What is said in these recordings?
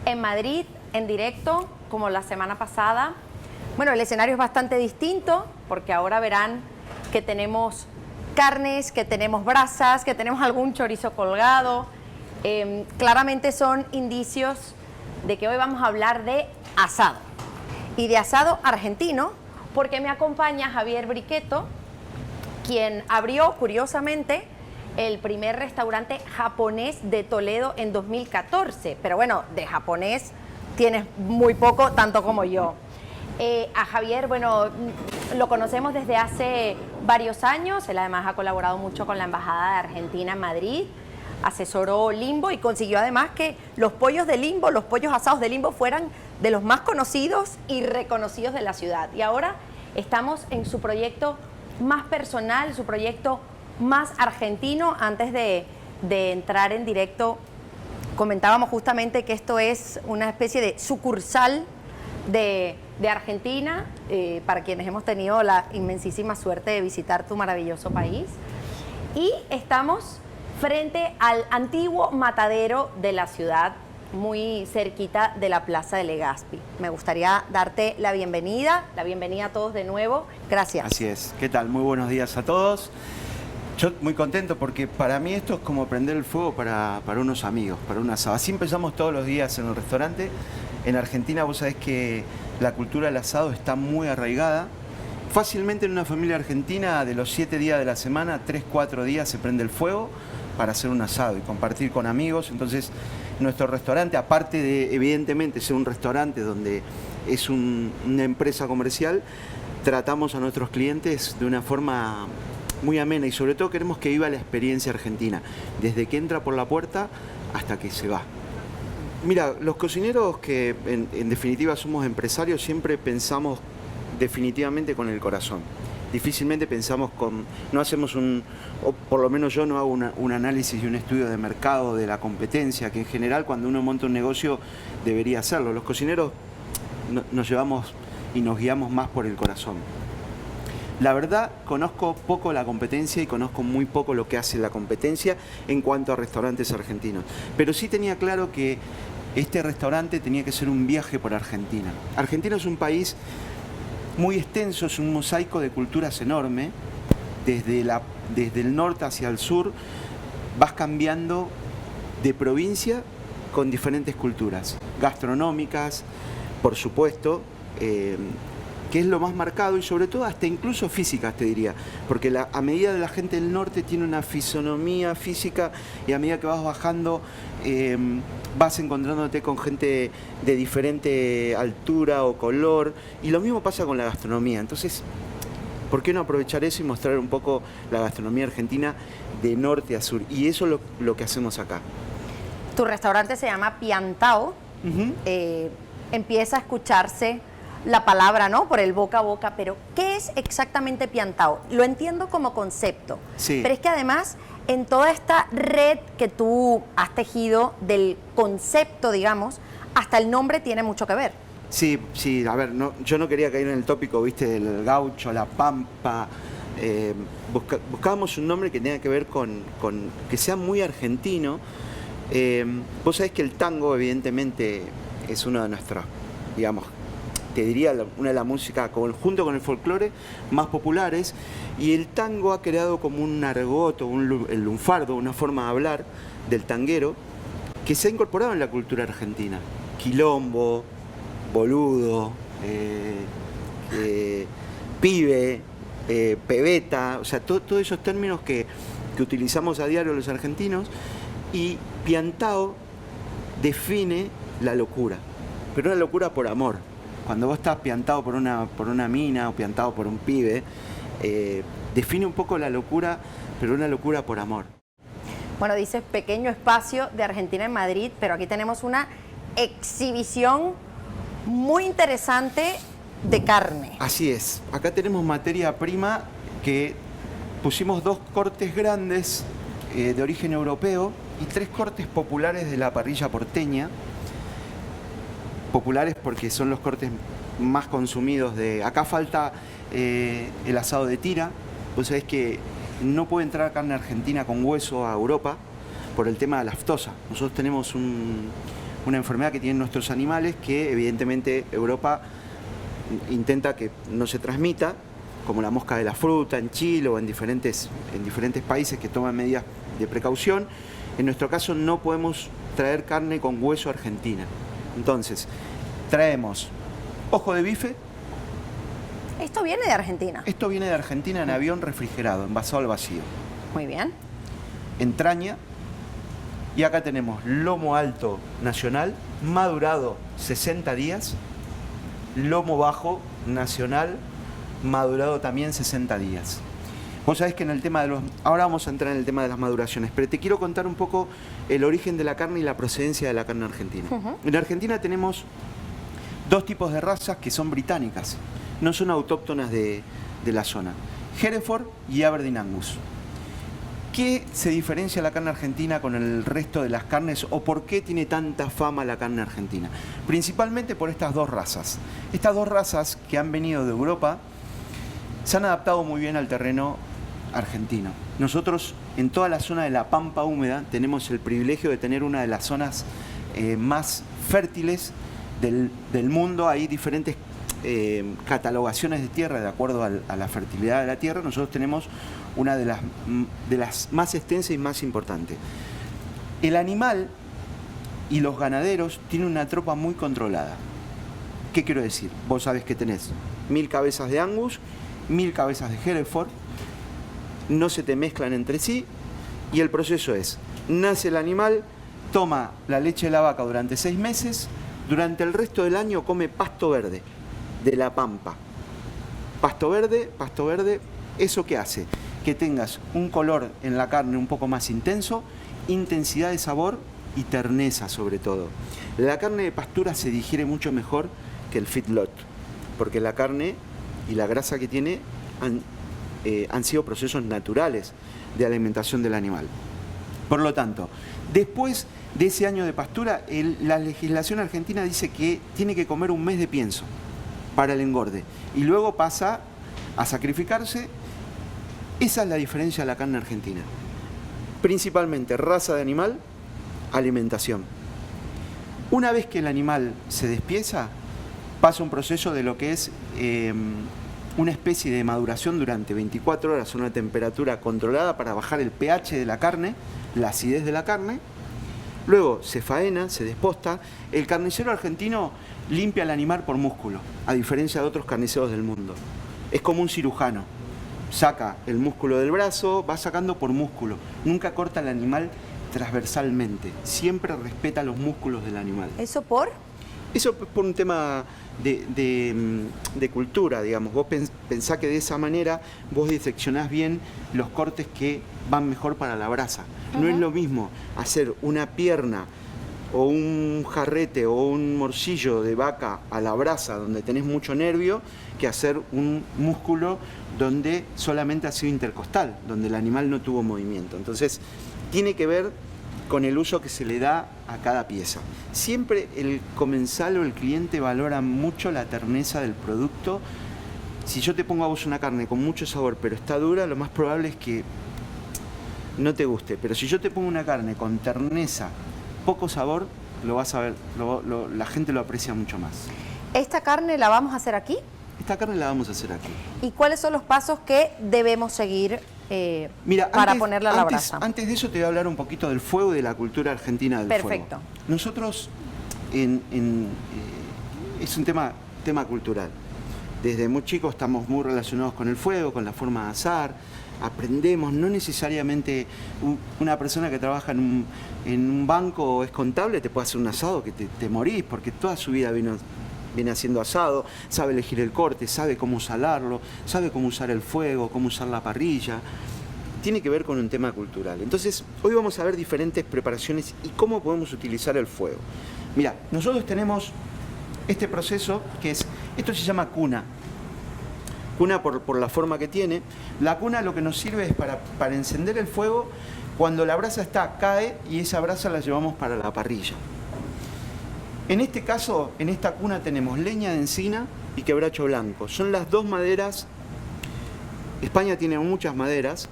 en Madrid, en directo, como la semana pasada. Bueno, el escenario es bastante distinto porque ahora verán que tenemos carnes, que tenemos brasas, que tenemos algún chorizo colgado. Claramente son indicios de que hoy vamos a hablar de asado y de asado argentino, porque me acompaña Javier Briquetto, quien abrió, curiosamente, el primer restaurante japonés de Toledo en 2014. Pero bueno, de japonés tienes muy poco, tanto como yo. A Javier, bueno, lo conocemos desde hace varios años. Él además ha colaborado mucho con la Embajada de Argentina en Madrid, asesoró Limbo y consiguió además que los pollos de Limbo, los pollos asados de Limbo fueran de los más conocidos y reconocidos de la ciudad. Y ahora estamos en su proyecto más personal, su proyecto más argentino. Antes de entrar en directo, comentábamos justamente que esto es una especie de sucursal de Argentina, para quienes hemos tenido la inmensísima suerte de visitar tu maravilloso país. Y estamos frente al antiguo matadero de la ciudad, muy cerquita de la Plaza de Legazpi. Me gustaría darte la bienvenida a todos de nuevo. Gracias. Así es. ¿Qué tal? Muy buenos días a todos. Yo muy contento porque para mí esto es como prender el fuego para unos amigos, para un asado. Así empezamos todos los días en el restaurante. En Argentina vos sabés que la cultura del asado está muy arraigada. Fácilmente en una familia argentina, de los 7 días de la semana, 3, 4 días se prende el fuego para hacer un asado y compartir con amigos. Entonces, nuestro restaurante, aparte de evidentemente ser un restaurante donde es una empresa comercial, tratamos a nuestros clientes de una forma muy amena y sobre todo queremos que viva la experiencia argentina, desde que entra por la puerta hasta que se va. Mira, los cocineros que en definitiva somos empresarios siempre pensamos definitivamente con el corazón. Difícilmente pensamos no hacemos o por lo menos yo no hago un análisis y un estudio de mercado de la competencia, que en general cuando uno monta un negocio debería hacerlo. Los cocineros nos llevamos y nos guiamos más por el corazón. La verdad, conozco poco la competencia y conozco muy poco lo que hace la competencia en cuanto a restaurantes argentinos. Pero sí tenía claro que este restaurante tenía que ser un viaje por Argentina. Argentina es un país muy extenso, es un mosaico de culturas enorme. Desde el norte hacia el sur vas cambiando de provincia con diferentes culturas gastronómicas, por supuesto, que es lo más marcado y sobre todo hasta incluso físicas, te diría, porque a medida de la gente del norte tiene una fisonomía física y a medida que vas bajando vas encontrándote con gente de diferente altura o color, y lo mismo pasa con la gastronomía. Entonces, ¿por qué no aprovechar eso y mostrar un poco la gastronomía argentina de norte a sur? Y eso es lo que hacemos acá. Tu restaurante se llama Piantao. Empieza a escucharse la palabra, ¿no?, por el boca a boca, pero ¿qué es exactamente Piantao? Lo entiendo como concepto, sí, pero es que además en toda esta red que tú has tejido del concepto, digamos, hasta el nombre tiene mucho que ver. Sí, a ver, yo no quería caer en el tópico, viste, del gaucho, la pampa. Buscábamos un nombre que tenga que ver con que sea muy argentino. Vos sabés que el tango evidentemente es uno de nuestros, digamos, te diría una de las músicas junto con el folclore más populares, y el tango ha creado como un argot o el lunfardo, una forma de hablar del tanguero que se ha incorporado en la cultura argentina. Quilombo, boludo, pibe, pebeta, o sea, todos esos términos que utilizamos a diario los argentinos, y Piantao define la locura, pero una locura por amor. Cuando vos estás piantado por una mina o piantado por un pibe, define un poco la locura, pero una locura por amor. Bueno, dices pequeño espacio de Argentina en Madrid, pero aquí tenemos una exhibición muy interesante de carne. Así es. Acá tenemos materia prima que pusimos 2 cortes grandes de origen europeo y 3 cortes populares de la parrilla porteña. Populares porque son los cortes más consumidos de... Acá falta el asado de tira. Vos sabés que no puede entrar carne argentina con hueso a Europa por el tema de la aftosa. Nosotros tenemos una enfermedad que tienen nuestros animales que evidentemente Europa intenta que no se transmita, como la mosca de la fruta en Chile o en diferentes países que toman medidas de precaución. En nuestro caso no podemos traer carne con hueso a Argentina. Entonces, traemos ojo de bife. Esto viene de Argentina. Esto viene de Argentina en avión refrigerado, envasado al vacío. Muy bien. Entraña. Y acá tenemos lomo alto nacional, madurado 60 días. Lomo bajo nacional, madurado también 60 días. Vos sabés que en el tema de ahora vamos a entrar en el tema de las maduraciones, pero te quiero contar un poco el origen de la carne y la procedencia de la carne argentina. En Argentina tenemos dos tipos de razas que son británicas, no son autóctonas de la zona: Hereford y Aberdeen Angus. ¿Qué se diferencia la carne argentina con el resto de las carnes o por qué tiene tanta fama la carne argentina? Principalmente por estas dos razas. Estas dos razas que han venido de Europa se han adaptado muy bien al terreno argentino. Nosotros en toda la zona de la Pampa húmeda tenemos el privilegio de tener una de las zonas más fértiles del mundo. Hay diferentes catalogaciones de tierra de acuerdo a la fertilidad de la tierra. Nosotros tenemos una de las más extensas y más importantes. El animal y los ganaderos tienen una tropa muy controlada. ¿Qué quiero decir? Vos sabés que tenés 1000 cabezas de Angus, 1000 cabezas de Hereford, no se te mezclan entre sí y el proceso es: nace el animal, toma la leche de la vaca durante 6 meses, durante el resto del año come pasto verde de la pampa. Pasto verde, ¿eso qué hace? Que tengas un color en la carne un poco más intenso, intensidad de sabor y terneza sobre todo. La carne de pastura se digiere mucho mejor que el feedlot, porque la carne y la grasa que tiene han sido procesos naturales de alimentación del animal. Por lo tanto, después de ese año de pastura, la legislación argentina dice que tiene que comer un mes de pienso para el engorde y luego pasa a sacrificarse. Esa es la diferencia de la carne argentina. Principalmente raza de animal, alimentación. Una vez que el animal se despieza, pasa un proceso de lo que es una especie de maduración durante 24 horas a una temperatura controlada para bajar el pH de la carne, la acidez de la carne. Luego se faena, se desposta. El carnicero argentino limpia al animal por músculo, a diferencia de otros carniceros del mundo. Es como un cirujano. Saca el músculo del brazo, va sacando por músculo. Nunca corta al animal transversalmente. Siempre respeta los músculos del animal. ¿Eso por? Eso es por un tema de cultura, digamos. Vos pensá que de esa manera vos diseccionás bien los cortes que van mejor para la brasa. No es lo mismo hacer una pierna o un jarrete o un morcillo de vaca a la brasa donde tenés mucho nervio que hacer un músculo donde solamente ha sido intercostal, donde el animal no tuvo movimiento. Entonces, tiene que ver con el uso que se le da a cada pieza. Siempre el comensal o el cliente valora mucho la terneza del producto. Si yo te pongo a vos una carne con mucho sabor pero está dura, lo más probable es que no te guste. Pero si yo te pongo una carne con terneza, poco sabor, lo vas a ver, la gente lo aprecia mucho más. ¿Esta carne la vamos a hacer aquí? Esta carne la vamos a hacer aquí. ¿Y cuáles son los pasos que debemos seguir Mira, para ponerla a la brasa? Antes de eso te voy a hablar un poquito del fuego y de la cultura argentina del fuego. Perfecto. Nosotros, es un tema cultural. Desde muy chicos estamos muy relacionados con el fuego, con la forma de asar. Aprendemos, no necesariamente una persona que trabaja en un banco o es contable te puede hacer un asado que te morís, porque toda su vida viene haciendo asado, sabe elegir el corte, sabe cómo salarlo, sabe cómo usar el fuego, cómo usar la parrilla. Tiene que ver con un tema cultural. Entonces, hoy vamos a ver diferentes preparaciones y cómo podemos utilizar el fuego. Mira, nosotros tenemos este proceso esto se llama cuna. Cuna por la forma que tiene. La cuna lo que nos sirve es para encender el fuego cuando la brasa cae y esa brasa la llevamos para la parrilla. En este caso, en esta cuna tenemos leña de encina y quebracho blanco. Son las dos maderas. España tiene muchas maderas.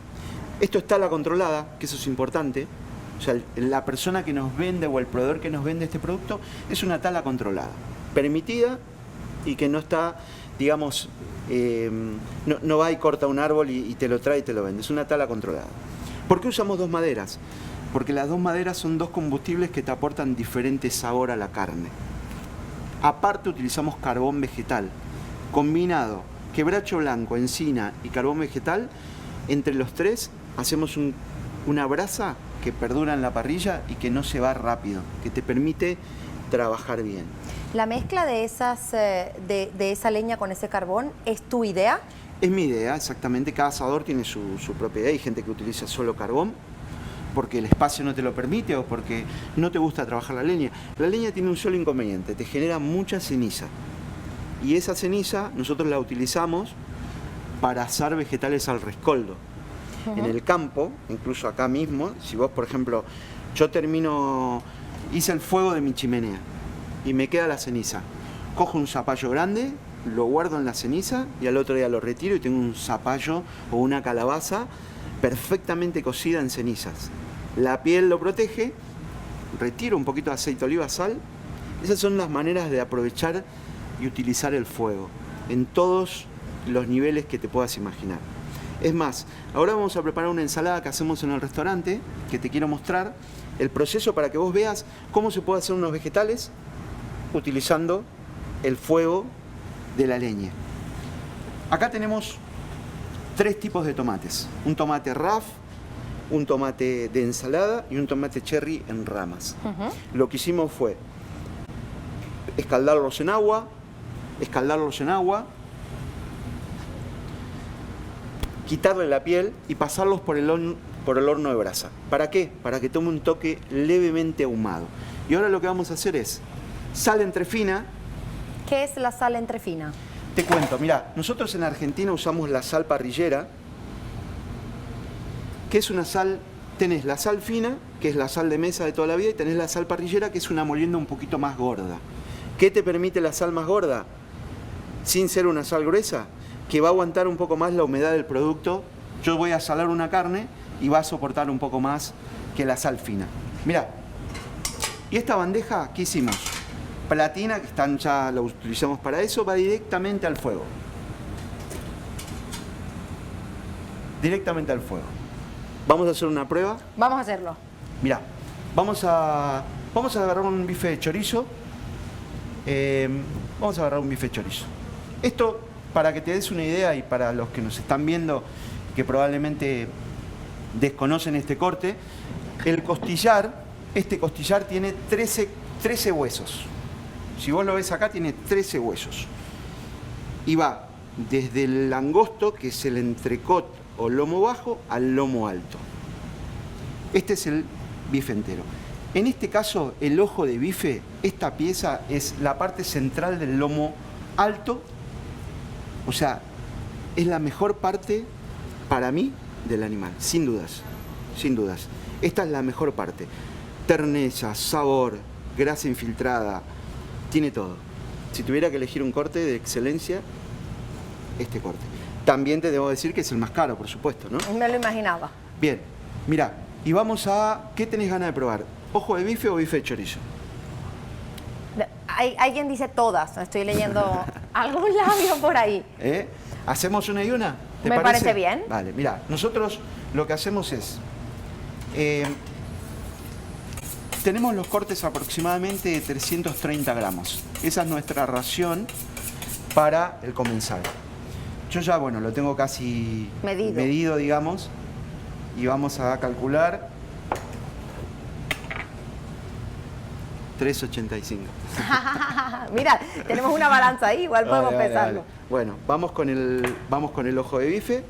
Esto es tala controlada, que eso es importante. O sea, la persona que nos vende o el proveedor que nos vende este producto es una tala controlada, permitida y que no está, digamos, no va y corta un árbol y te lo trae y te lo vende. Es una tala controlada. ¿Por qué usamos dos maderas? Porque las dos maderas son dos combustibles que te aportan diferente sabor a la carne. Aparte utilizamos carbón vegetal, combinado quebracho blanco, encina y carbón vegetal. Entre los tres hacemos una brasa que perdura en la parrilla y que no se va rápido, que te permite trabajar bien. ¿La mezcla de esa leña con ese carbón es tu idea? Es mi idea, exactamente. Cada asador tiene su propia idea. Hay gente que utiliza solo carbón porque el espacio no te lo permite o porque no te gusta trabajar la leña. La leña tiene un solo inconveniente, te genera mucha ceniza. Y esa ceniza nosotros la utilizamos para asar vegetales al rescoldo. En el campo, incluso acá mismo, si vos, por ejemplo, hice el fuego de mi chimenea y me queda la ceniza. Cojo un zapallo grande, lo guardo en la ceniza y al otro día lo retiro y tengo un zapallo o una calabaza perfectamente cocida en cenizas. La piel lo protege, retiro un poquito de aceite de oliva, sal. Esas son las maneras de aprovechar y utilizar el fuego en todos los niveles que te puedas imaginar. Es más, ahora vamos a preparar una ensalada que hacemos en el restaurante, que te quiero mostrar el proceso para que vos veas cómo se puede hacer unos vegetales utilizando el fuego de la leña. Acá tenemos 3 tipos de tomates. Un tomate RAF, un tomate de ensalada y un tomate cherry en ramas. Lo que hicimos fue escaldarlos en agua, quitarle la piel y pasarlos por el horno de brasa. ¿Para qué? Para que tome un toque levemente ahumado. Y ahora lo que vamos a hacer es sal entrefina. ¿Qué es la sal entrefina? Te cuento, mira, nosotros en Argentina usamos la sal parrillera, que es una sal, tenés la sal fina, que es la sal de mesa de toda la vida, y tenés la sal parrillera, que es una molienda un poquito más gorda. ¿Qué te permite la sal más gorda? Sin ser una sal gruesa, que va a aguantar un poco más la humedad del producto. Yo voy a salar una carne y va a soportar un poco más que la sal fina. Mirá, y esta bandeja, ¿qué hicimos? Platina, que ya la utilizamos para eso, va directamente al fuego. Directamente al fuego. Vamos a hacer una prueba. Vamos a hacerlo. Mirá, vamos a agarrar un bife de chorizo. Vamos a agarrar un bife de chorizo. Esto, para que te des una idea y para los que nos están viendo, que probablemente desconocen este corte, este costillar tiene 13 huesos. Si vos lo ves acá, tiene 13 huesos. Y va desde el angosto, que es el entrecot o lomo bajo, al lomo alto. Este es el bife entero. En este caso, el ojo de bife, esta pieza es la parte central del lomo alto. O sea, es la mejor parte para mí del animal, sin dudas, sin dudas. Esta es la mejor parte. Terneza, sabor, grasa infiltrada, tiene todo. Si tuviera que elegir un corte de excelencia, este corte. También te debo decir que es el más caro, por supuesto, ¿no? Me lo imaginaba. Bien, mira, y vamos a... ¿Qué tenés ganas de probar? ¿Ojo de bife o bife de chorizo? Alguien dice todas, estoy leyendo algún labio por ahí. ¿Hacemos una y una? ¿Te Me parece bien. Vale, mira, nosotros lo que hacemos es... tenemos los cortes aproximadamente de 330 gramos. Esa es nuestra ración para el comensal. Yo ya, bueno, lo tengo casi medido, digamos, y vamos a calcular 3,85. Mira, tenemos una balanza ahí, igual podemos pesarlo. Vale. Bueno, vamos con el ojo de bife.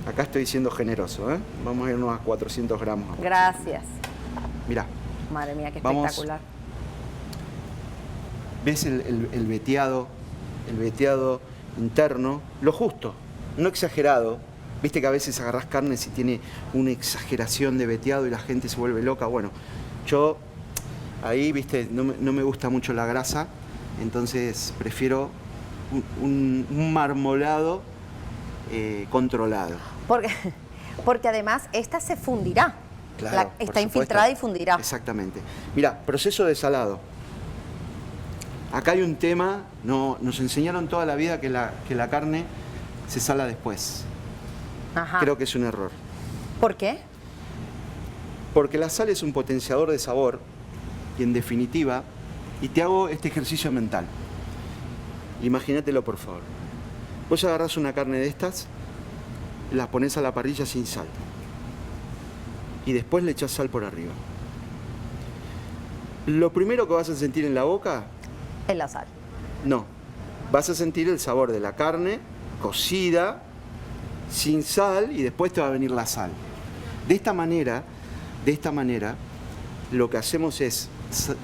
Acá estoy siendo generoso, ¿eh? Vamos a irnos a 400 gramos. Gracias. Mirá. Madre mía, qué espectacular. ¿Ves el veteado interno? Lo justo, no exagerado. Viste que a veces agarrás carnes y tiene una exageración de veteado y la gente se vuelve loca. Bueno, yo ahí, viste, no me gusta mucho la grasa, entonces prefiero un marmolado controlado. Porque además esta se fundirá. Claro, por está supuesto. infiltrada y fundirá. Exactamente. Mira, proceso de salado. Acá hay un tema, nos enseñaron toda la vida que la carne se sala después. Ajá. Creo que es un error. ¿Por qué? Porque la sal es un potenciador de sabor y en definitiva, y te hago este ejercicio mental. Imagínatelo por favor. Vos agarrás una carne de estas, la pones a la parrilla sin sal y después le echás sal por arriba. Lo primero que vas a sentir en la boca, Es la sal. no, vas a sentir el sabor de la carne cocida, sin sal, y después te va a venir la sal. De esta manera, lo que hacemos es,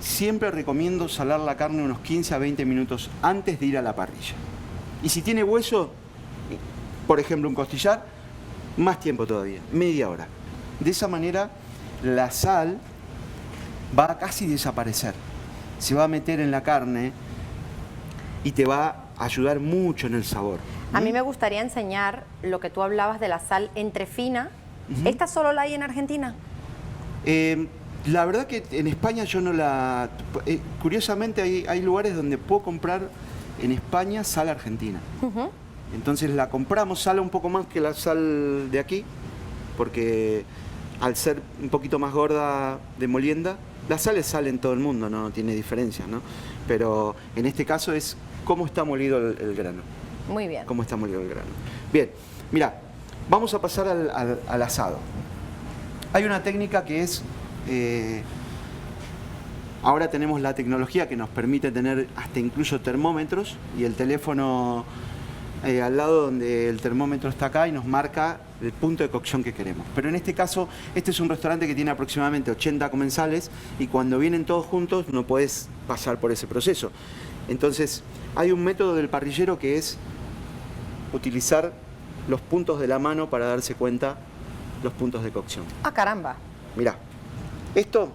siempre recomiendo salar la carne unos 15 a 20 minutos antes de ir a la parrilla. Y si tiene hueso, por ejemplo un costillar, más tiempo todavía, media hora. De esa manera, la sal va a casi desaparecer. Se va a meter en la carne y te va a ayudar mucho en el sabor. A mí me gustaría enseñar lo que tú hablabas de la sal entrefina. ¿Esta solo la hay en Argentina? La verdad que en España yo no la... curiosamente hay lugares donde puedo comprar en España sal argentina. Entonces la compramos, sale un poco más que la sal de aquí, porque al ser un poquito más gorda de molienda, la sal es sal en todo el mundo, no tiene diferencia, ¿no? Pero en este caso es cómo está molido el grano. Muy bien. Cómo está molido el grano. Bien, mira, vamos a pasar al asado. Hay una técnica que es... ahora tenemos la tecnología que nos permite tener hasta incluso termómetros y el teléfono al lado donde el termómetro está acá y nos marca el punto de cocción que queremos. Pero en este caso, este es un restaurante que tiene aproximadamente 80 comensales y cuando vienen todos juntos no puedes pasar por ese proceso. Entonces, hay un método del parrillero que es utilizar los puntos de la mano para darse cuenta los puntos de cocción. Ah, caramba. Mirá, esto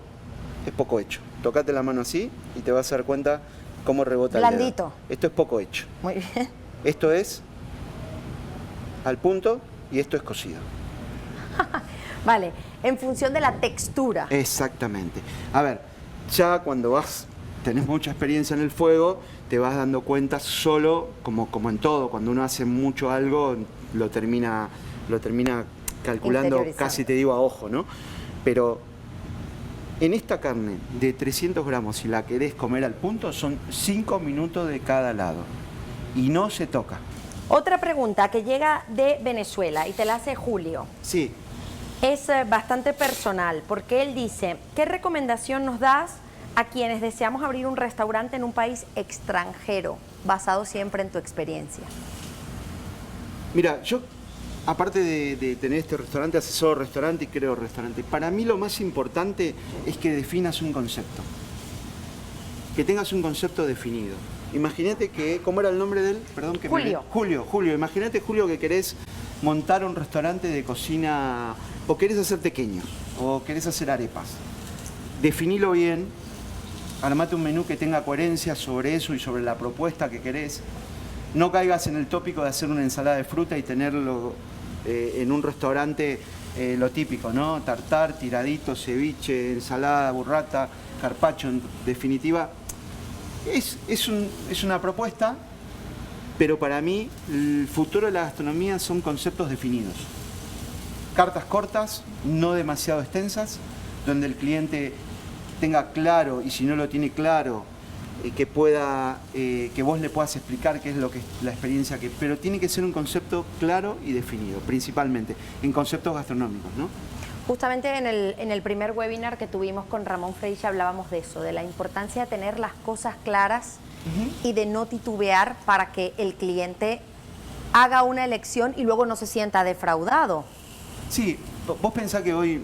es poco hecho. Tocate la mano así y te vas a dar cuenta cómo rebota el dedo. Blandito. Esto es poco hecho. Muy bien. Esto es al punto y esto es cocido. Vale, en función de la textura. Exactamente. A ver, ya cuando tenés mucha experiencia en el fuego, te vas dando cuenta solo, como en todo, cuando uno hace mucho algo, lo termina calculando, casi te digo a ojo, ¿no? Pero en esta carne de 300 gramos, si la querés comer al punto, son 5 minutos de cada lado. Y no se toca. Otra pregunta que llega de Venezuela y te la hace Julio. Sí. Es bastante personal porque él dice, ¿qué recomendación nos das a quienes deseamos abrir un restaurante en un país extranjero, basado siempre en tu experiencia? Mira, yo, aparte de tener este restaurante, asesor restaurante y creo restaurante, para mí lo más importante es que definas un concepto. Que tengas un concepto definido. Imagínate que, ¿cómo era el nombre de él? Perdón, que Julio. Julio. Imagínate, Julio, que querés montar un restaurante de cocina, o querés hacer tequeños, o querés hacer arepas. Definilo bien, armate un menú que tenga coherencia sobre eso y sobre la propuesta que querés. No caigas en el tópico de hacer una ensalada de fruta y tenerlo en un restaurante lo típico, ¿no? Tartar, tiradito, ceviche, ensalada, burrata, carpaccio, en definitiva. Es una propuesta, pero para mí el futuro de la gastronomía son conceptos definidos. Cartas cortas, no demasiado extensas, donde el cliente tenga claro, y si no lo tiene claro, que vos le puedas explicar qué es lo que es la experiencia pero tiene que ser un concepto claro y definido, principalmente en conceptos gastronómicos, ¿no? Justamente en el primer webinar que tuvimos con Ramón Freire hablábamos de eso, de la importancia de tener las cosas claras y de no titubear para que el cliente haga una elección y luego no se sienta defraudado. Sí, vos pensás que hoy,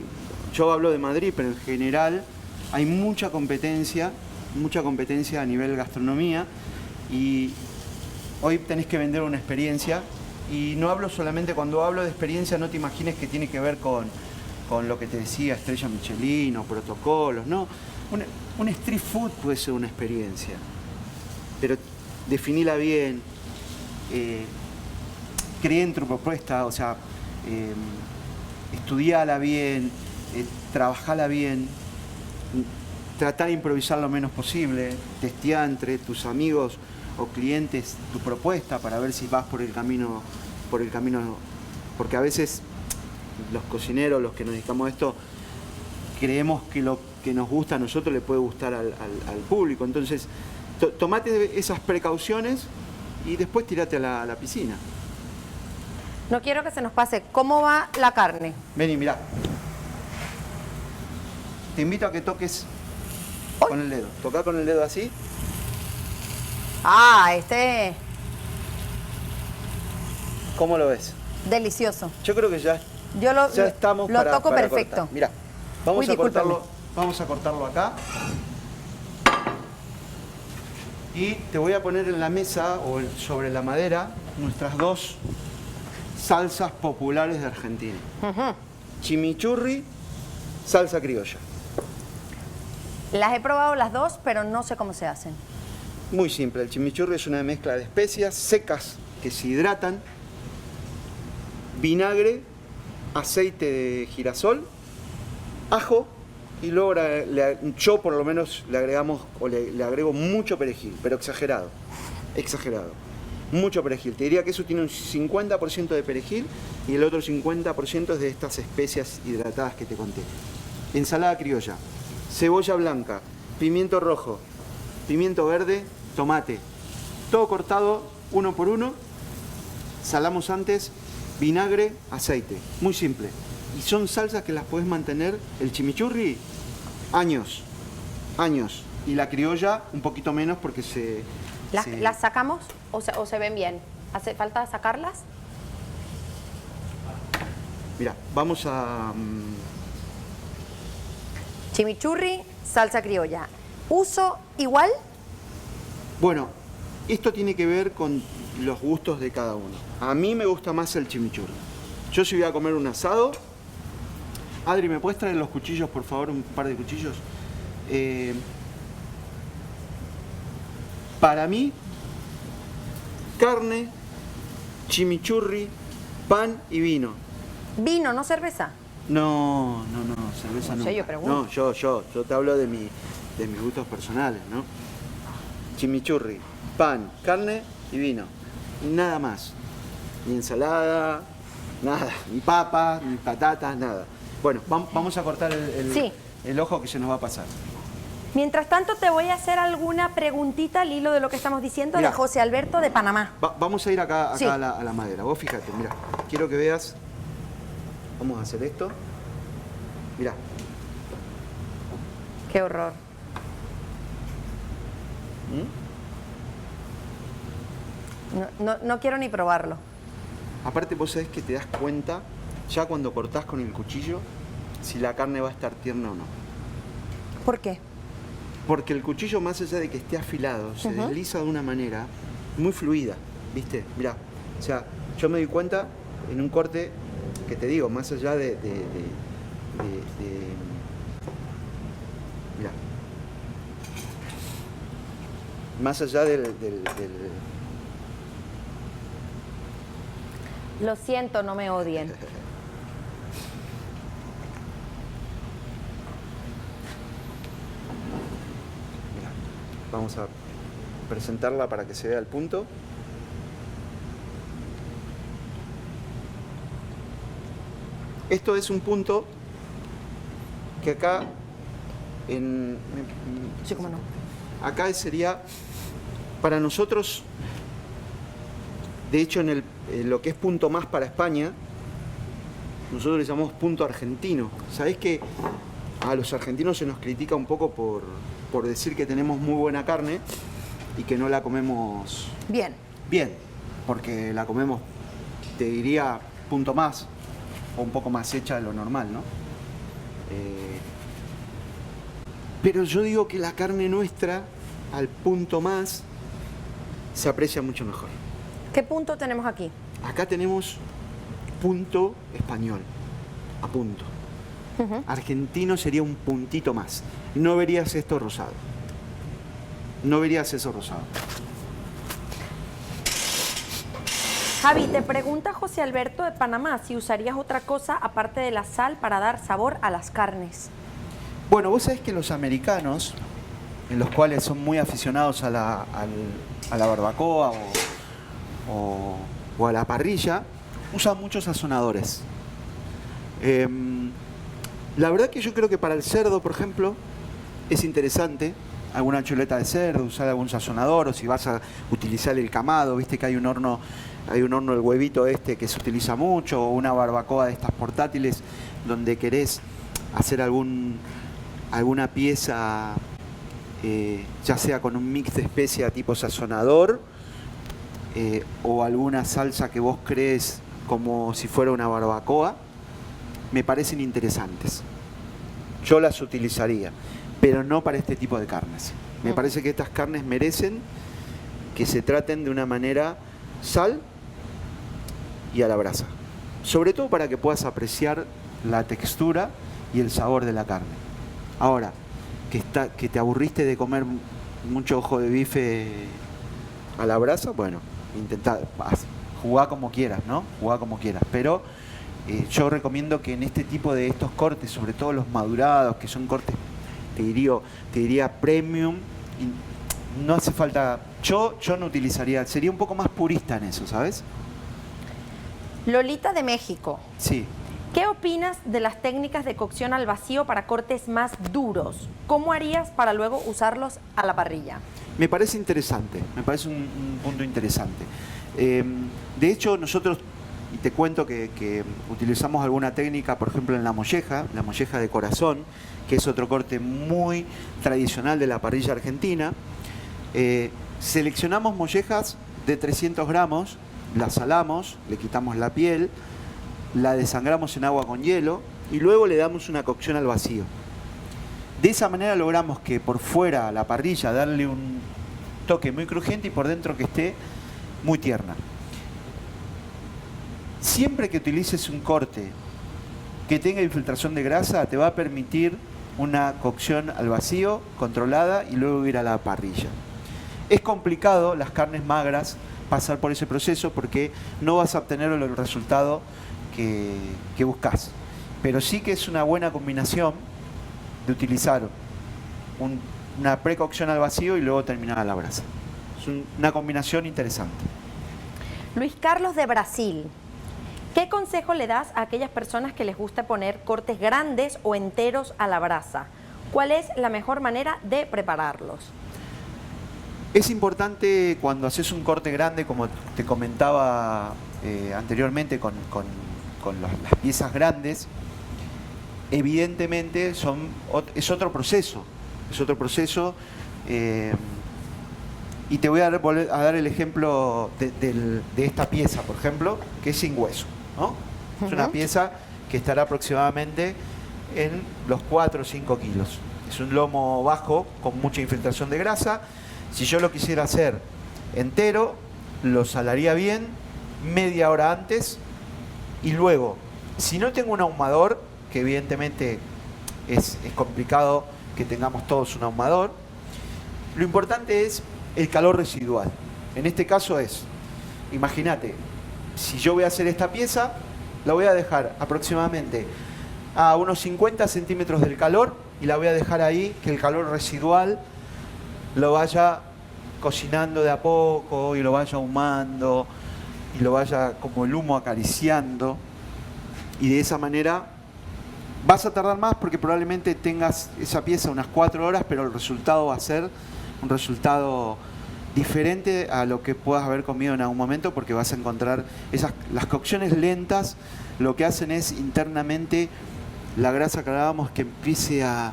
yo hablo de Madrid, pero en general hay mucha competencia a nivel gastronomía y hoy tenés que vender una experiencia y no hablo solamente, cuando hablo de experiencia no te imagines que tiene que ver con lo que te decía, estrella Michelin o protocolos, ¿no? Un street food puede ser una experiencia, pero definila bien, cree en tu propuesta, o sea, estudiala bien, trabajala bien, trata de improvisar lo menos posible, testeá entre tus amigos o clientes tu propuesta para ver si vas por el camino, porque a veces los cocineros, los que nos dedicamos a esto, creemos que lo que nos gusta a nosotros le puede gustar al público. Entonces, tomate esas precauciones y después tirate a la piscina. No quiero que se nos pase. ¿Cómo va la carne? Vení, mirá. Te invito a que toques con el dedo. Tocá con el dedo así. Ah, ¿Cómo lo ves? delicioso. Yo creo que ya Yo ya estamos lo para, toco para perfecto. cortar. Mirá, vamos Uy, a cortarlo acá. Y te voy a poner en la mesa o sobre la madera nuestras dos salsas populares de Argentina. Chimichurri, salsa criolla. Las he probado las dos, pero no sé cómo se hacen. Muy simple, el chimichurri es una mezcla de especias secas que se hidratan, vinagre, aceite de girasol, ajo y luego yo por lo menos le agregamos o le agrego mucho perejil, pero exagerado, mucho perejil. Te diría que eso tiene un 50% de perejil y el otro 50% es de estas especias hidratadas que te conté. Ensalada criolla, cebolla blanca, pimiento rojo, pimiento verde, tomate, todo cortado uno por uno, salamos antes, vinagre, aceite, muy simple. Y son salsas que las podés mantener, el chimichurri, años, y la criolla un poquito menos porque ¿Las sacamos o se ven bien? ¿Hace falta sacarlas? Mira, vamos a... Chimichurri, salsa criolla. ¿Uso igual? Bueno, esto tiene que ver con los gustos de cada uno. A mí me gusta más el chimichurri. Yo si voy a comer un asado... Adri, ¿me puedes traer los cuchillos, por favor? Un par de cuchillos. Para mí, carne, chimichurri, pan y vino. ¿Vino, no cerveza? No, cerveza no. sé, yo pregunto. No, yo te hablo de mis gustos personales, ¿no? Chimichurri, pan, carne y vino. Nada más. Ni ensalada, nada. Ni papas, ni patatas, nada. Bueno, vamos a cortar el ojo que se nos va a pasar. Mientras tanto, te voy a hacer alguna preguntita al hilo de lo que estamos diciendo. Mirá. De José Alberto de Panamá. Vamos a ir acá Sí. a la madera. Vos fíjate, mira, quiero que veas. Vamos a hacer esto. Mirá. Qué horror. No quiero ni probarlo. Aparte vos sabés que te das cuenta, ya cuando cortás con el cuchillo, si la carne va a estar tierna o no. ¿Por qué? Porque el cuchillo, más allá de que esté afilado, se desliza de una manera muy fluida, ¿viste? Mirá, o sea, yo me di cuenta en un corte que te digo, más allá de mirá, más allá del Lo siento, no me odien. Mirá, vamos a presentarla para que se vea el punto. Esto es un punto que acá Sí, cómo no. acá sería para nosotros, de hecho en lo que es punto más para España, nosotros le llamamos punto argentino. ¿Sabés que a los argentinos se nos critica un poco por decir que tenemos muy buena carne y que no la comemos Bien. bien? Porque la comemos, te diría, punto más o un poco más hecha de lo normal, ¿no? Pero yo digo que la carne nuestra, al punto más, se aprecia mucho mejor. ¿Qué punto tenemos aquí? Acá tenemos punto español, a punto. Argentino sería un puntito más. No verías esto rosado. No verías eso rosado. Javi, te pregunta José Alberto de Panamá si usarías otra cosa aparte de la sal para dar sabor a las carnes. Bueno, vos sabés que los americanos, en los cuales son muy aficionados a la barbacoa o a la parrilla, usan muchos sazonadores. La verdad que yo creo que para el cerdo, por ejemplo, es interesante alguna chuleta de cerdo, usar algún sazonador, o si vas a utilizar el camado, viste que hay un horno del huevito este que se utiliza mucho, o una barbacoa de estas portátiles donde querés hacer alguna pieza, ya sea con un mix de especia tipo sazonador, o alguna salsa que vos crees como si fuera una barbacoa, me parecen interesantes. Yo las utilizaría, pero no para este tipo de carnes. Me parece que estas carnes merecen que se traten de una manera sal y a la brasa. Sobre todo para que puedas apreciar la textura y el sabor de la carne. Ahora, que te aburriste de comer mucho ojo de bife a la brasa, bueno, intentá, jugá como quieras, ¿no? Jugá como quieras, pero yo recomiendo que en este tipo de estos cortes, sobre todo los madurados, que son cortes, te diría premium, y no hace falta, yo no utilizaría, sería un poco más purista en eso, ¿sabes? Lolita de México. Sí. ¿Qué opinas de las técnicas de cocción al vacío para cortes más duros? ¿Cómo harías para luego usarlos a la parrilla? Me parece interesante, me parece un punto interesante. De hecho, nosotros, y te cuento que utilizamos alguna técnica, por ejemplo, en la molleja de corazón, que es otro corte muy tradicional de la parrilla argentina. Seleccionamos mollejas de 300 gramos, las salamos, le quitamos la piel, la desangramos en agua con hielo y luego le damos una cocción al vacío. De esa manera logramos que por fuera a la parrilla darle un toque muy crujiente y por dentro que esté muy tierna. Siempre que utilices un corte que tenga infiltración de grasa, te va a permitir una cocción al vacío, controlada, y luego ir a la parrilla. Es complicado, las carnes magras, pasar por ese proceso porque no vas a obtener el resultado que buscas. Pero sí que es una buena combinación de utilizar una precocción al vacío y luego terminar a la brasa. Es una combinación interesante. Luis Carlos de Brasil. ¿Qué consejo le das a aquellas personas que les gusta poner cortes grandes o enteros a la brasa? ¿Cuál es la mejor manera de prepararlos? Es importante cuando haces un corte grande, como te comentaba anteriormente con las piezas grandes, evidentemente es otro proceso. Y te voy a dar el ejemplo de esta pieza, por ejemplo, que es sin hueso, ¿no? Es una pieza que estará aproximadamente en los 4 o 5 kilos. Es un lomo bajo con mucha infiltración de grasa. Si yo lo quisiera hacer entero, lo salaría bien media hora antes y luego, si no tengo un ahumador, que evidentemente es complicado que tengamos todos un ahumador, lo importante es el calor residual. En este caso es, imagínate, si yo voy a hacer esta pieza, la voy a dejar aproximadamente a unos 50 centímetros del calor y la voy a dejar ahí, que el calor residual lo vaya cocinando de a poco y lo vaya ahumando y lo vaya como el humo acariciando, y de esa manera vas a tardar más porque probablemente tengas esa pieza unas 4 horas, pero el resultado va a ser un resultado diferente a lo que puedas haber comido en algún momento, porque vas a encontrar las cocciones lentas, lo que hacen es internamente la grasa que hablábamos que empiece a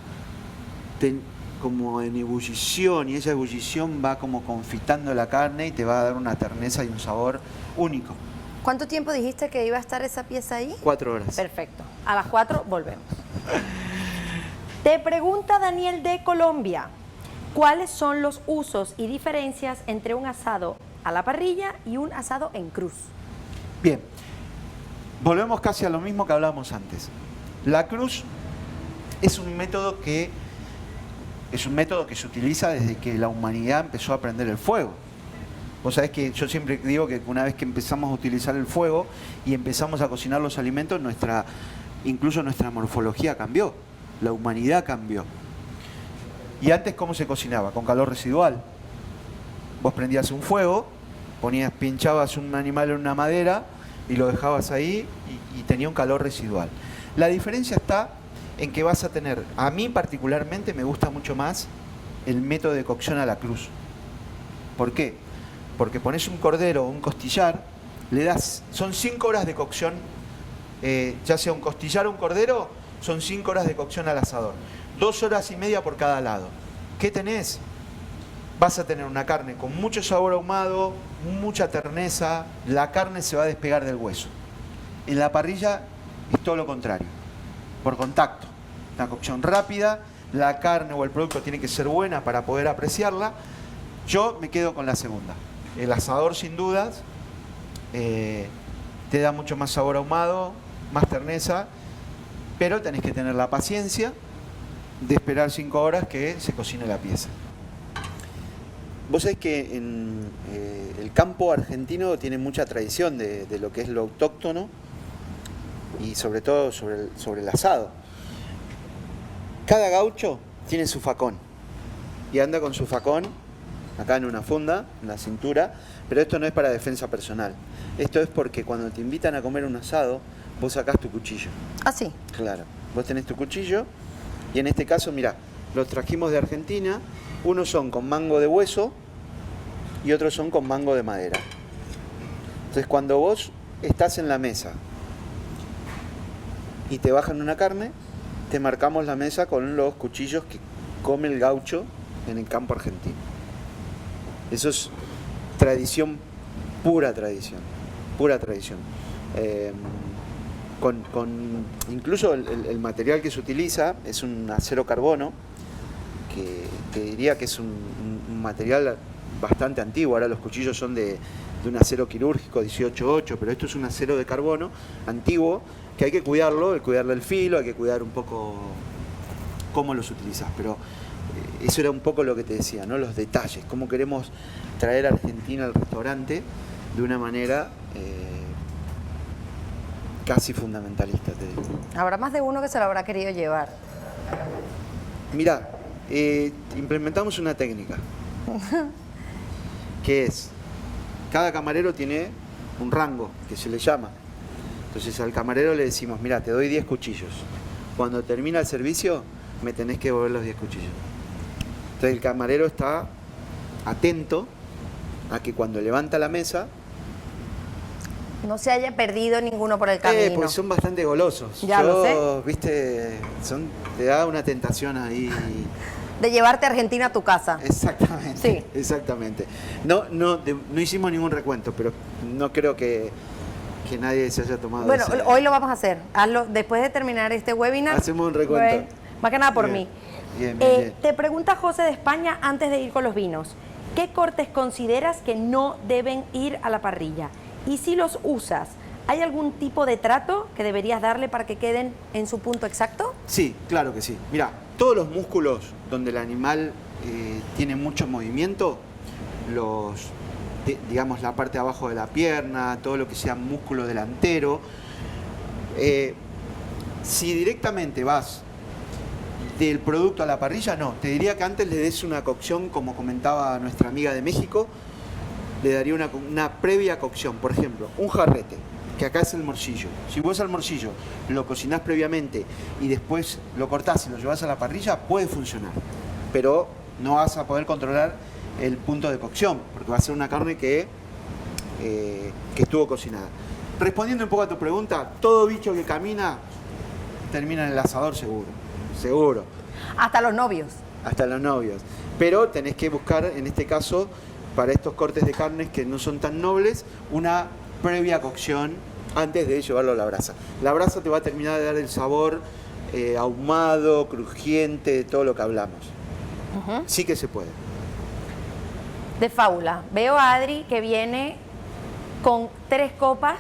como en ebullición, y esa ebullición va como confitando la carne y te va a dar una terneza y un sabor único. ¿Cuánto tiempo dijiste que iba a estar esa pieza ahí? 4 horas. Perfecto. A las 4 volvemos. Te pregunta Daniel de Colombia, ¿cuáles son los usos y diferencias entre un asado a la parrilla y un asado en cruz? Bien, volvemos casi a lo mismo que hablábamos antes. La cruz es un método que se utiliza desde que la humanidad empezó a prender el fuego. Vos sabés que yo siempre digo que una vez que empezamos a utilizar el fuego y empezamos a cocinar los alimentos, incluso nuestra morfología cambió, la humanidad cambió. Y antes, ¿cómo se cocinaba? Con calor residual. Vos prendías un fuego, pinchabas un animal en una madera y lo dejabas ahí y tenía un calor residual. La diferencia está en que vas a tener, a mí particularmente me gusta mucho más el método de cocción a la cruz. ¿Por qué? Porque pones un cordero o un costillar, son 5 horas de cocción, ya sea un costillar o un cordero, son 5 horas de cocción al asador. 2 horas y media por cada lado. ¿Qué tenés? Vas a tener una carne con mucho sabor ahumado, mucha terneza, la carne se va a despegar del hueso. En la parrilla es todo lo contrario, por contacto. Una cocción rápida, la carne o el producto tiene que ser buena para poder apreciarla. Yo me quedo con la segunda. El asador, sin dudas, te da mucho más sabor ahumado, más terneza, pero tenés que tener la paciencia de esperar 5 horas que se cocine la pieza. Vos sabés que en el campo argentino tiene mucha tradición de lo que es lo autóctono y sobre todo sobre el asado. Cada gaucho tiene su facón y anda con su facón acá en una funda, en la cintura, pero esto no es para defensa personal. Esto es porque cuando te invitan a comer un asado, vos sacás tu cuchillo. ¿Ah, sí? Claro, vos tenés tu cuchillo y en este caso, mirá, los trajimos de Argentina, unos son con mango de hueso y otros son con mango de madera. Entonces cuando vos estás en la mesa y te bajan una carne, te marcamos la mesa con los cuchillos que come el gaucho en el campo argentino. Eso es tradición, pura tradición, pura tradición. Incluso el material que se utiliza es un acero carbono, que te diría que es un material bastante antiguo. Ahora los cuchillos son de un acero quirúrgico 18-8, pero esto es un acero de carbono antiguo que hay que cuidarlo, hay que cuidarle el filo, hay que cuidar un poco cómo los utilizas. Pero eso era un poco lo que te decía, ¿no? Los detalles, cómo queremos traer a Argentina al restaurante de una manera casi fundamentalista, te digo. Habrá más de uno que se lo habrá querido llevar. Mirá, implementamos una técnica que es, cada camarero tiene un rango que se le llama. Entonces al camarero le decimos, mira, te doy 10 cuchillos. Cuando termina el servicio, me tenés que devolver los 10 cuchillos. Entonces el camarero está atento a que cuando levanta la mesa... No se haya perdido ninguno por el camino. Pues son bastante golosos. Ya lo sé. Viste, te da una tentación ahí... De llevarte a Argentina a tu casa. Exactamente. Sí. Exactamente. No hicimos ningún recuento, pero no creo que nadie se haya tomado. Bueno, hoy lo vamos a hacer. Hazlo después de terminar este webinar. Hacemos un recuento. Más que nada por Bien. mí. Bien. Te pregunta José de España antes de ir con los vinos. ¿Qué cortes consideras que no deben ir a la parrilla? Y si los usas, ¿hay algún tipo de trato que deberías darle para que queden en su punto exacto? Sí, claro que sí. Mira, todos los músculos donde el animal tiene mucho movimiento, digamos la parte de abajo de la pierna, todo lo que sea músculo delantero, si directamente vas del producto a la parrilla, no. Te diría que antes le des una cocción, como comentaba nuestra amiga de México, le daría una previa cocción. Por ejemplo, un jarrete, que acá es el morcillo. Si vos al morcillo lo cocinás previamente y después lo cortás y lo llevas a la parrilla, puede funcionar. Pero no vas a poder controlar el punto de cocción, porque va a ser una carne que estuvo cocinada. Respondiendo un poco a tu pregunta, todo bicho que camina termina en el asador seguro. Seguro. Hasta los novios. Hasta los novios. Pero tenés que buscar, en este caso, para estos cortes de carnes que no son tan nobles, una previa cocción antes de llevarlo a la brasa. La brasa te va a terminar de dar el sabor ahumado, crujiente, todo lo que hablamos. Sí que se puede. De fábula. Veo a Adri que viene con 3 copas.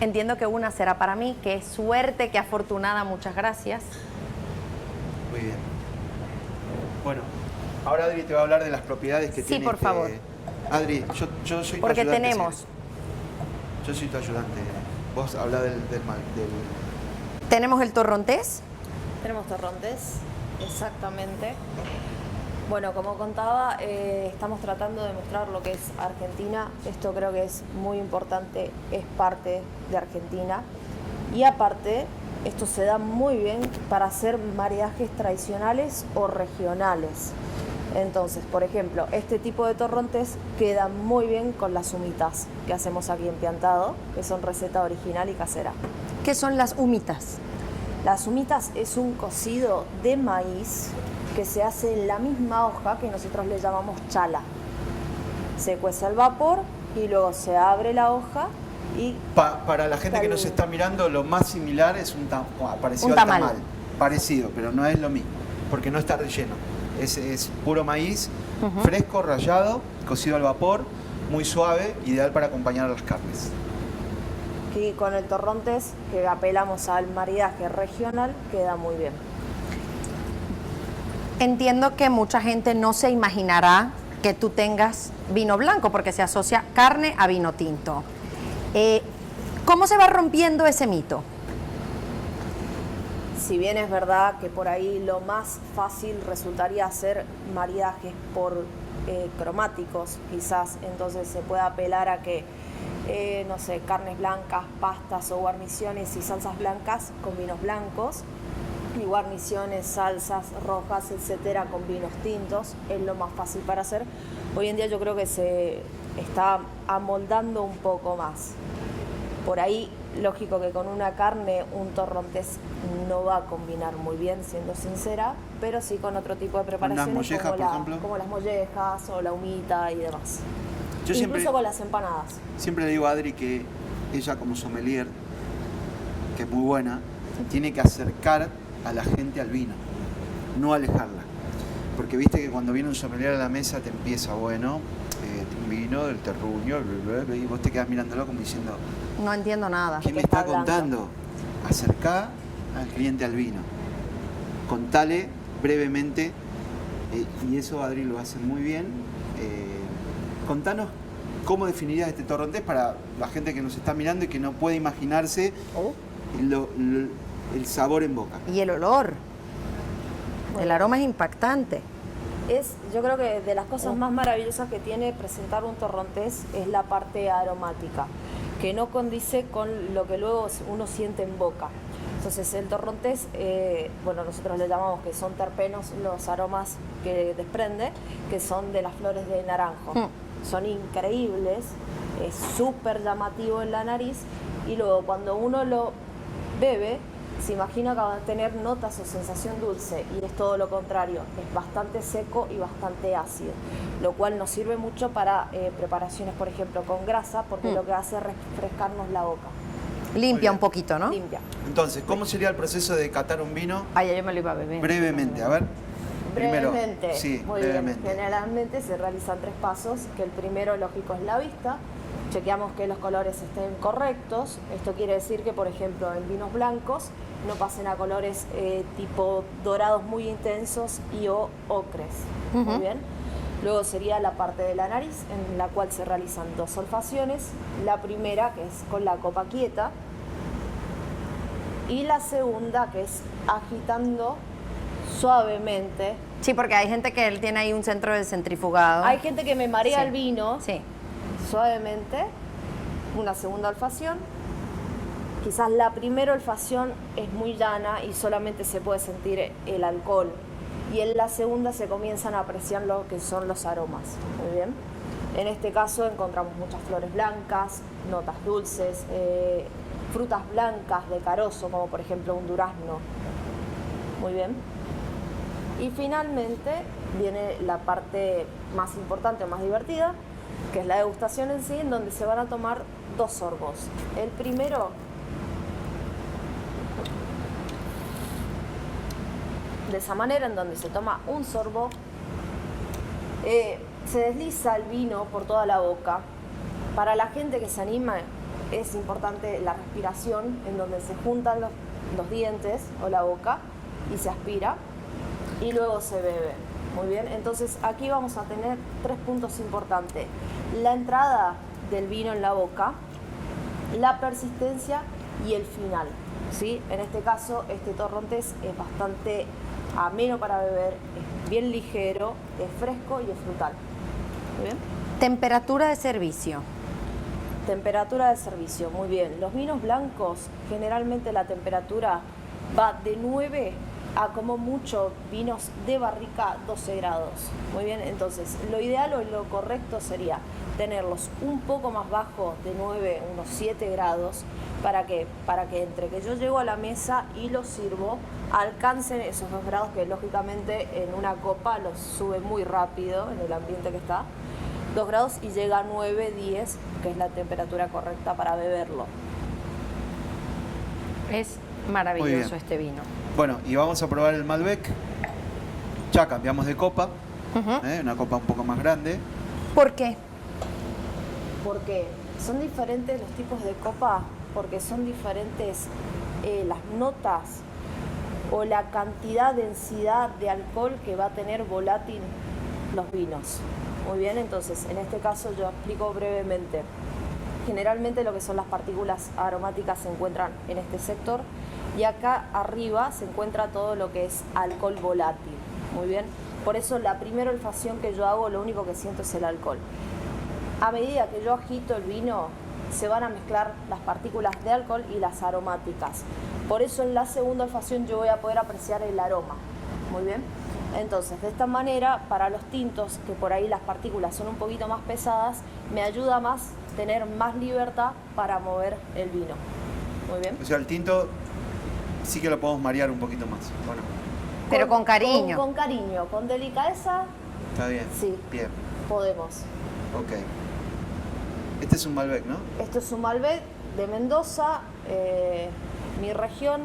Entiendo que una será para mí. Qué suerte, qué afortunada. Muchas gracias. Muy bien. Bueno, ahora Adri te va a hablar de las propiedades que Sí, tiene por favor. Adri, yo soy tu Porque ayudante. tenemos, ¿Sí? Yo soy tu ayudante. Vos hablá del tenemos el torrontés. Tenemos torrontés, exactamente. Bueno, como contaba, estamos tratando de mostrar lo que es Argentina. Esto creo que es muy importante, es parte de Argentina. Y aparte, esto se da muy bien para hacer maridajes tradicionales o regionales. Entonces, por ejemplo, este tipo de torrontés queda muy bien con las humitas que hacemos aquí en Piantado, que son receta original y casera. ¿Qué son las humitas? Las humitas es un cocido de maíz que se hace en la misma hoja que nosotros le llamamos chala. Se cuece al vapor y luego se abre la hoja y... Para la gente que nos está mirando, lo más similar es parecido Un al tamal. tamal. Parecido, pero no es lo mismo, porque no está relleno. Es puro maíz, fresco, rallado, cocido al vapor, muy suave, ideal para acompañar a las carnes. Y con el torrontés, que apelamos al maridaje regional, queda muy bien. Entiendo que mucha gente no se imaginará que tú tengas vino blanco porque se asocia carne a vino tinto. ¿Cómo se va rompiendo ese mito? Si bien es verdad que por ahí lo más fácil resultaría hacer maridajes por cromáticos, quizás, entonces se puede apelar a que, no sé, carnes blancas, pastas o guarniciones y salsas blancas con vinos blancos, y guarniciones, salsas rojas, etcétera, con vinos tintos, es lo más fácil para hacer. Hoy en día yo creo que se está amoldando un poco más. Por ahí, lógico que con una carne un torrontés no va a combinar muy bien, siendo sincera, pero sí con otro tipo de preparaciones mollejas, como, por ejemplo. como las mollejas o la humita y demás. Yo Incluso con las empanadas. Siempre le digo a Adri que ella como sommelier, que es muy buena, tiene que acercar a la gente al vino, no alejarla. Porque viste que cuando viene un sommelier a la mesa te empieza, bueno, un vino del terruño, y vos te quedás mirándolo como diciendo, No entiendo nada. ¿quién me ¿Qué está está contando? Acercá al cliente al vino. Contale brevemente, y eso Adri lo hace muy bien. Contanos cómo definirías este torrontés para la gente que nos está mirando y que no puede imaginarse el sabor en boca. Y el olor. El aroma es impactante. Yo creo que de las cosas más maravillosas que tiene presentar un torrontés es la parte aromática, que no condice con lo que luego uno siente en boca. Entonces el torrontés, bueno, nosotros le llamamos que son terpenos los aromas que desprende, que son de las flores de naranjo. Son increíbles, es súper llamativo en la nariz, y luego cuando uno lo bebe, se imagina que va a tener notas o sensación dulce, y es todo lo contrario, es bastante seco y bastante ácido, lo cual nos sirve mucho para preparaciones, por ejemplo, con grasa, porque lo que hace es refrescarnos la boca. Limpia un poquito, ¿no? Limpia. Entonces, ¿cómo sería el proceso de catar un vino? Ay, ya yo me lo iba a beber. Brevemente, a ver. Brevemente, Primero, sí, muy brevemente. bien. Generalmente se realizan 3 pasos, que el primero, lógico, es la vista. Chequeamos que los colores estén correctos. Esto quiere decir que, por ejemplo, en vinos blancos no pasen a colores tipo dorados muy intensos y o ocres. Muy bien. Luego sería la parte de la nariz, en la cual se realizan 2 olfaciones. La primera, que es con la copa quieta, y la segunda, que es agitando suavemente. Sí, porque hay gente que él tiene ahí un centro de centrifugado. Hay gente que me marea Sí. el vino. Sí. Suavemente, una segunda olfación. Quizás la primera olfación es muy llana y solamente se puede sentir el alcohol. Y en la segunda se comienzan a apreciar lo que son los aromas. Muy bien. En este caso encontramos muchas flores blancas, notas dulces, frutas blancas de carozo, como por ejemplo un durazno. Muy bien. Y finalmente viene la parte más importante o más divertida, que es la degustación en sí, en donde se van a tomar 2 sorbos. El primero, de esa manera, en donde se toma un sorbo, se desliza el vino por toda la boca. Para la gente que se anima, es importante la respiración, en donde se juntan los dientes o la boca y se aspira, y luego se bebe. Muy bien, entonces aquí vamos a tener 3 puntos importantes. la entrada del vino en la boca, la persistencia y el final, ¿sí? En este caso, este torrontés es bastante ameno para beber, es bien ligero, es fresco y es frutal. ¿Muy bien? Temperatura de servicio. Temperatura de servicio, muy bien. Los vinos blancos, generalmente la temperatura va de 9 a como mucho vinos de barrica 12 grados. Muy bien, entonces lo ideal o lo correcto sería tenerlos un poco más bajo de 9, unos 7 grados, para que entre que yo llego a la mesa y los sirvo, alcancen esos 2 grados que lógicamente en una copa los sube muy rápido en el ambiente que está. 2 grados y llega a 9, 10, que es la temperatura correcta para beberlo. Es Muy maravilloso bien. este vino. Bueno, y vamos a probar el Malbec. Ya cambiamos de copa, una copa un poco más grande. ¿Por qué? Porque son diferentes los tipos de copa, porque son diferentes las notas o la cantidad, densidad de alcohol que va a tener volátil los vinos. Muy bien, entonces en este caso yo explico brevemente. Generalmente lo que son las partículas aromáticas se encuentran en este sector y acá arriba se encuentra todo lo que es alcohol volátil. Muy bien, por eso la primera olfacción que yo hago, lo único que siento es el alcohol. A medida que yo agito el vino, se van a mezclar las partículas de alcohol y las aromáticas. Por eso en la segunda olfacción yo voy a poder apreciar el aroma. Muy bien. Entonces, de esta manera, para los tintos, que por ahí las partículas son un poquito más pesadas, me ayuda más tener más libertad para mover el vino. Muy bien. O sea, el tinto sí que lo podemos marear un poquito más. Bueno, Pero con cariño. Con cariño, con delicadeza, está bien. sí, Bien, podemos. ok. Este es un Malbec, ¿no? Esto es un Malbec de Mendoza, mi región.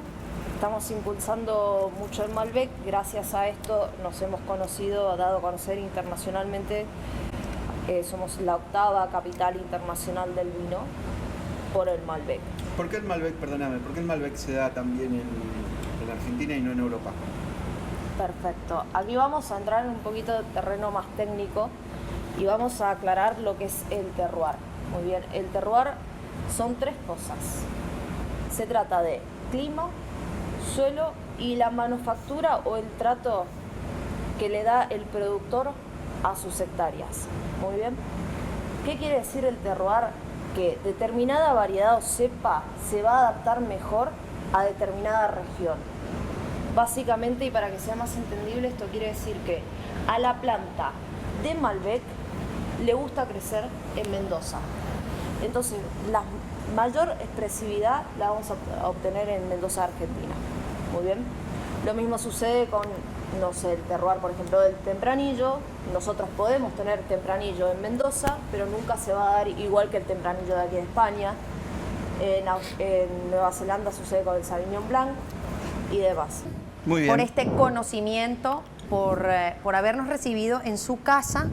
Estamos impulsando mucho el Malbec. Gracias a esto nos hemos conocido, dado a conocer internacionalmente. Somos la 8ª capital internacional del vino por el Malbec. ¿Por qué el Malbec, perdóname, por qué el Malbec se da también en Argentina y no en Europa? Perfecto. Aquí vamos a entrar en un poquito de terreno más técnico y vamos a aclarar lo que es el terroir. Muy bien, el terroir son 3 cosas. Se trata de clima, suelo y la manufactura o el trato que le da el productor a sus hectáreas. Muy bien. ¿Qué quiere decir el terroir? Que determinada variedad o cepa se va a adaptar mejor a determinada región. Básicamente, y para que sea más entendible, esto quiere decir que a la planta de Malbec le gusta crecer en Mendoza. Entonces, la mayor expresividad la vamos a obtener en Mendoza, Argentina. Muy bien. Lo mismo sucede con, no sé, el terroir, por ejemplo, del Tempranillo. Nosotros podemos tener Tempranillo en Mendoza, pero nunca se va a dar igual que el Tempranillo de aquí de España. En Nueva Zelanda sucede con el Sauvignon Blanc y demás. Muy bien. Por este conocimiento, por habernos recibido en su casa,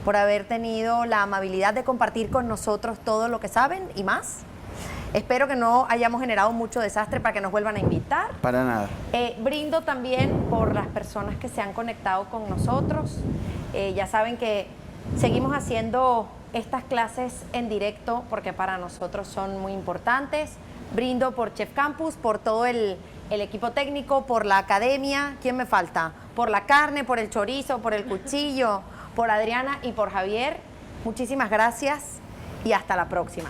por haber tenido la amabilidad de compartir con nosotros todo lo que saben y más. Espero que no hayamos generado mucho desastre para que nos vuelvan a invitar. Para nada. Brindo también por las personas que se han conectado con nosotros. Ya saben que seguimos haciendo estas clases en directo porque para nosotros son muy importantes. Brindo por Chef Campus, por todo el equipo técnico, por la academia. ¿Quién me falta? Por la carne, por el chorizo, por el cuchillo, por Adriana y por Javier. Muchísimas gracias y hasta la próxima.